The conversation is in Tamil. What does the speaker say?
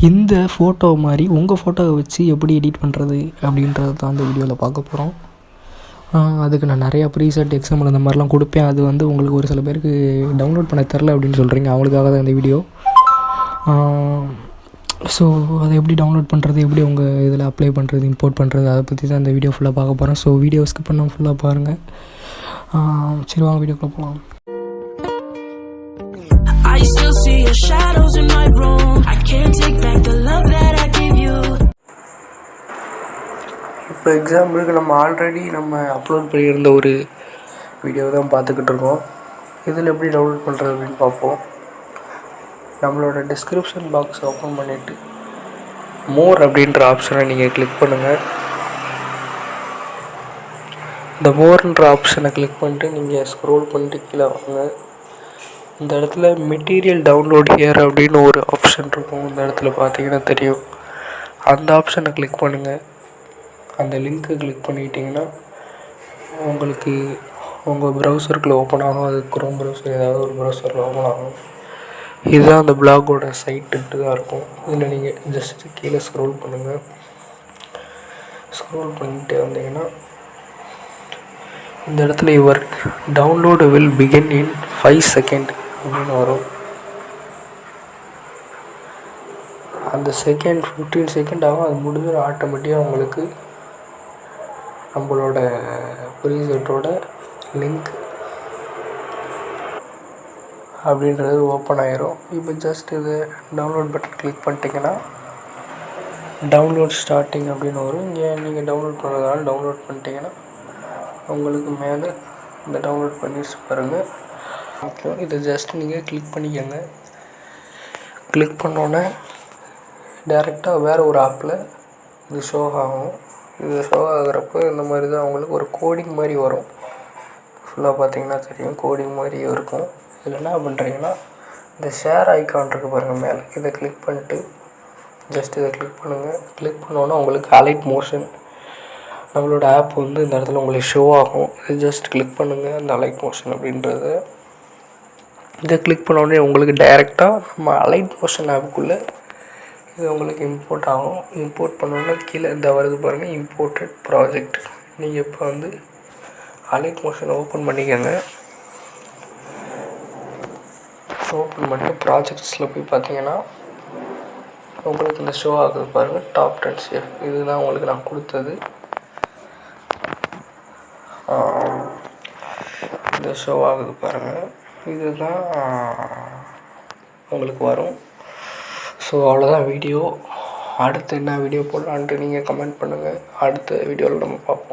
இந்த ஃபோட்டோ மாதிரி உங்கள் ஃபோட்டோவை வச்சு எப்படி எடிட் பண்ணுறது அப்படின்றது தான் அந்த வீடியோவில் பார்க்க போகிறோம். அதுக்கு நான் நிறையா ப்ரீசெட் எக்ஸாம்பிள் அந்த மாதிரிலாம் கொடுப்பேன். அது வந்து உங்களுக்கு ஒரு சில பேருக்கு டவுன்லோட் பண்ண தெரில அப்படின்னு சொல்கிறீங்க, அவங்களுக்காக தான் இந்த வீடியோ. ஸோ அதை எப்படி டவுன்லோட் பண்ணுறது, எப்படி உங்கள் இதில் அப்ளை பண்ணுறது, இம்போர்ட் பண்ணுறது, அதை பற்றி தான் இந்த வீடியோ ஃபுல்லாக பார்க்க போகிறேன். ஸோ வீடியோ ஸ்கிப் பண்ணால் ஃபுல்லாக பாருங்கள். சரி வாங்க வீடியோக்குள்ள போகலாம். I still see your shadows in my room. I can't take back the love that I gave you. இப்போ எக்ஸாம்பிளுக்கு நம்ம ஆல்ரெடி அப்லோட் பண்ணியிருந்த ஒரு வீடியோ தான் பார்த்துக்கிட்டு இருக்கோம். இதில் எப்படி டவுன்லோட் பண்ணுறது அப்படின்னு பார்ப்போம். நம்மளோட டிஸ்கிரிப்ஷன் பாக்ஸ் ஓப்பன் பண்ணிவிட்டு மோர் அப்படின்ற ஆப்ஷனை நீங்கள் கிளிக் பண்ணுங்கள். இந்த மோர்ன்ற ஆப்ஷனை கிளிக் பண்ணிட்டு நீங்கள் ஸ்க்ரோல் பண்ணிட்டு கீழே வாங்க. இந்த இடத்துல மெட்டீரியல் டவுன்லோட் ஹியர் அப்படின்னு ஒரு ஆப்ஷன் இருக்கும். இந்த இடத்துல பார்த்தீங்கன்னா தெரியும். அந்த ஆப்ஷனை கிளிக் பண்ணுங்கள். அந்த லிங்க்கை கிளிக் பண்ணிக்கிட்டிங்கன்னா உங்களுக்கு உங்கள் ப்ரௌசருக்குள்ளே ஓப்பன் ஆகும். அது குரோம் ப்ரௌசர் ஏதாவது ஒரு ப்ரௌசரில் ஓப்பன் ஆகும். இதுதான் அந்த பிளாகோட சைட்டுட்டு தான் இருக்கும். இதில் நீங்கள் ஜஸ்ட்டு கீழே ஸ்க்ரோல் பண்ணுங்கள். ஸ்க்ரோல் பண்ணிட்டு வந்தீங்கன்னா இந்த இடத்துல your download will begin in 5 second அப்படின்னு வரும். அந்த 15 செகண்ட் ஆகும். அது முடிஞ்சிடும். ஆட்டோமேட்டிக்காக உங்களுக்கு நம்மளோட ப்ரீசெட்டோட லிங்க் அப்படின்றது ஓப்பன் ஆகிரும். இப்போ ஜஸ்ட் இது டவுன்லோட் பட்டன் கிளிக் பண்ணிட்டீங்கன்னா டவுன்லோட் ஸ்டார்டிங் அப்படின்னு வரும். இங்கே நீங்கள் டவுன்லோட் பண்ணுறதுனால டவுன்லோட் பண்ணிட்டீங்கன்னா உங்களுக்கு மேலே இந்த டவுன்லோட் பண்ணிட்டு பாருங்கள். ஓகே, இதை ஜஸ்ட் நீங்கள் கிளிக் பண்ணிக்கோங்க. கிளிக் பண்ணோன்னே டேரெக்டாக வேறு ஒரு ஆப்பில் இது ஷோ ஆகும். இது ஷோ ஆகிறப்போ இந்த மாதிரி தான் அவங்களுக்கு ஒரு கோடிங் மாதிரி வரும். ஃபுல்லாக பார்த்தீங்கன்னா தெரியும், கோடிங் மாதிரி இருக்கும். இதில் என்ன பண்ணுறீங்கன்னா இந்த ஷேர் ஐக்கான் இருக்குது பாருங்கள் மேலே, இதை கிளிக் பண்ணிட்டு ஜஸ்ட் இதை கிளிக் பண்ணுங்கள். கிளிக் பண்ணோன்னா உங்களுக்கு அலைட் மோஷன் நம்மளோட ஆப் வந்து இந்த இடத்துல உங்களுக்கு ஷோ ஆகும். இது ஜஸ்ட் கிளிக் பண்ணுங்கள் அந்த அலைட் மோஷன் அப்படின்றத. இதை கிளிக் பண்ணோடனே உங்களுக்கு டைரெக்டாக நம்ம அலைட் மோஷன் ஆப்புக்குள்ளே இது உங்களுக்கு இம்போர்ட் ஆகும். இம்போர்ட் பண்ணோன்னே கீழே இந்த வருது பாருங்கள், இம்போர்ட்டட் ப்ராஜெக்ட். நீங்கள் இப்போ வந்து அலைட் மோஷனை ஓப்பன் பண்ணிக்கோங்க. ஓப்பன் பண்ணிட்டு ப்ராஜெக்ட்ஸில் போய் பார்த்தீங்கன்னா உங்களுக்கு இந்த ஷோ ஆகுது பாருங்கள், டாப் 10 ஷேப். இதுதான் உங்களுக்கு நான் கொடுத்தது. இந்த ஷோ ஆகுது பாருங்கள், இதுதான் உங்களுக்கு வரும். ஸோ அவ்வளோதான் வீடியோ. அடுத்து என்ன வீடியோ போடலான்ட்டு நீங்கள் கமெண்ட் பண்ணுங்கள். அடுத்த வீடியோவில் நம்ம பார்ப்போம்.